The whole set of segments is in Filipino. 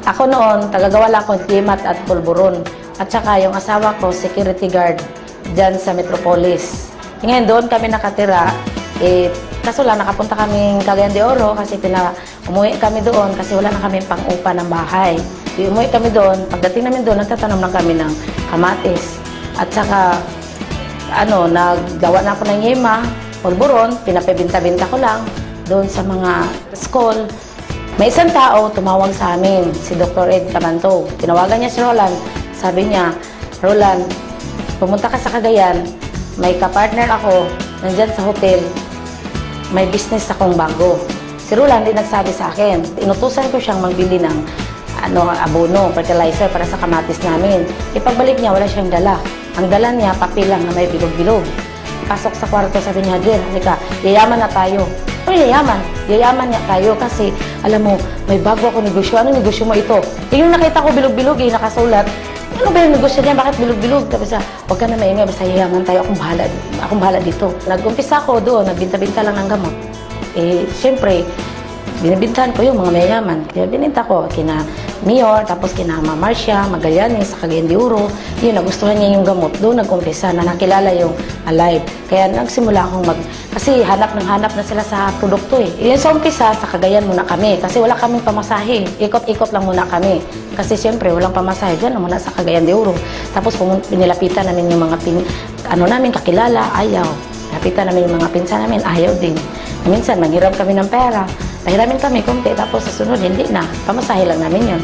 Ako noon, tagagawa lang ako ng Timat at Pulburon. At saka yung asawa ko, security guard dyan sa Metropolis. Ngayon doon kami nakatira. Kaso lang, nakapunta kaming Cagayan de Oro kasi umuwi kami doon kasi wala na kami pang-upa ng bahay. Umuwi kami doon. Pagdating namin doon, nagtatanom lang kami ng kamatis. At saka, naggawa na ako ng yema, pulburon, pinapibinta-binta ko lang doon sa mga school. May isang tao tumawag sa amin, si Dr. Ed Camanto. Tinawagan niya si Roland. Sabi niya, Roland, pumunta ka sa Cagayan, may kapartner ako, nandyan sa hotel, may business akong bago. Si Roland din nagsabi sa akin, inutusan ko siyang magbili ng abono, fertilizer para sa kamatis namin. Ipagbalik niya, wala siyang dala. Ang dala niya, papel lang na may bilog-bilog. Pasok sa kwarto, sabi niya, Jen, halika, yayaman na tayo. Ano yayaman? Yayaman niya tayo kasi, alam mo, may bago ako negosyo. Ano negosyo mo ito? Yung nakita ko bilog-bilog, nakasulat. Ano ba yung negosyo niya? Bakit bilog-bilog? Tapos huwag ka na maingay, basta yayaman tayo. Akong bahala dito. Nag-umpisa ako doon, nagbinta-binta lang ng gamot. Siyempre, binibintahan ko yung mga mayayaman. Kaya bininta ko kina Mayor, tapos kina Mama Marcia, Magallanes, sa Cagayan de Oro. Yun, nagustuhan niya yung gamot. Doon nag-umpisa na nakilala yung Alive. Kaya nagsimula akong kasi hanap na sila sa produkto eh. Yun sa umpisa, sa Cagayan muna kami. Kasi wala kaming pamasahe. Ikot-ikot lang muna kami. Kasi siyempre, walang pamasahe dyan muna sa Cagayan de Oro. Tapos pinilapitan namin yung mga namin kakilala, ayaw. Lapitan namin yung mga pinsan namin, ayaw din. Minsan, nanghiram kami ng pera. Pahiramin kami konti, tapos sa sunod, hindi na. Pamasahe lang namin yun.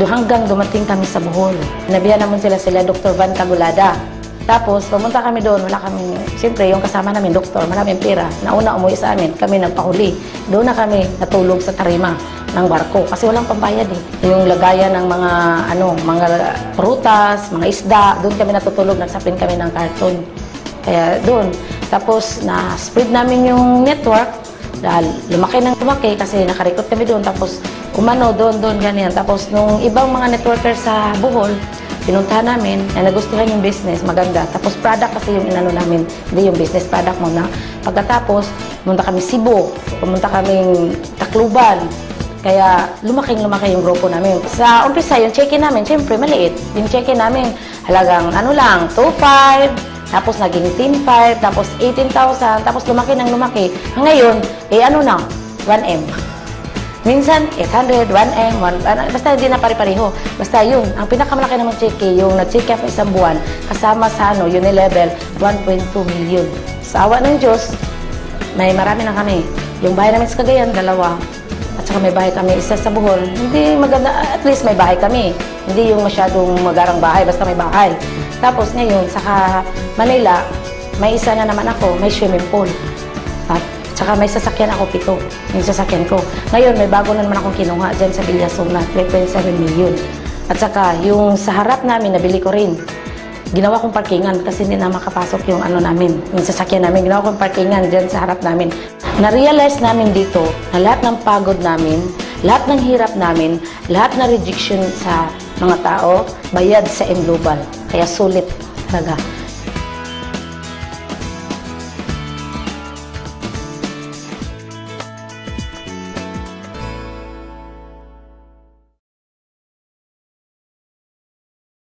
Hanggang dumating kami sa Bohol. Nabihan naman sila Dr. Van Cagulada. Tapos, pumunta kami doon, wala kami, siyempre, yung kasama namin, doktor, maraming pera. Nauna umuwi sa amin, kami nagpahuli. Doon na kami natulog sa tarima ng barko, kasi walang pambayad eh. Yung lagayan ng mga prutas, mga isda, doon kami natutulog, nagsapin kami ng karton. Kaya doon. Tapos, na-spread namin yung network. Dahil lumaki kasi nakarecruit kami doon. Tapos, doon, ganyan. Tapos, nung ibang mga networkers sa Bohol, pinuntahan namin, na nagustuhan yung business, maganda. Tapos, product kasi yung namin, hindi yung business product mo na. Pagkatapos, pumunta kami Cebu, pumunta kami Tacloban. Kaya, lumaki yung grupo namin. Sa umpisa, yung check-in namin, siyempre, maliit. Yung check-in namin, halagang 2,500. Tapos naging 10,500, tapos 18,000, tapos lumaki. Ngayon, 1M. Minsan, 800, 1M, basta hindi na pare-pareho. Basta yun, ang pinakamalaki naman cheque, yung nag-check up isang buwan, kasama sa Unilevel, 1.2 million. Sa awa ng Diyos, marami na kami. Yung bahay namin sa Cagayan, 2. At saka may bahay kami, isa sa Bohol. Hindi maganda, at least may bahay kami. Hindi yung masyadong magarang bahay, basta may bahay. Tapos ngayon, sa Manila, may isa na naman ako, may swimming pool. At saka may sasakyan ako 7, yung sasakyan ko. Ngayon, may bago na naman akong kinuha dyan sa Villason na 3.7 million. At saka, yung sa harap namin, nabili ko rin. Ginawa kong parkingan kasi hindi na makapasok yung yung sasakyan namin. Ginawa kong parkingan dyan sa harap namin. Na-realize namin dito na lahat ng pagod namin, lahat ng hirap namin, lahat na rejection sa mga tao, bayad sa M Global. Kaya sulit talaga.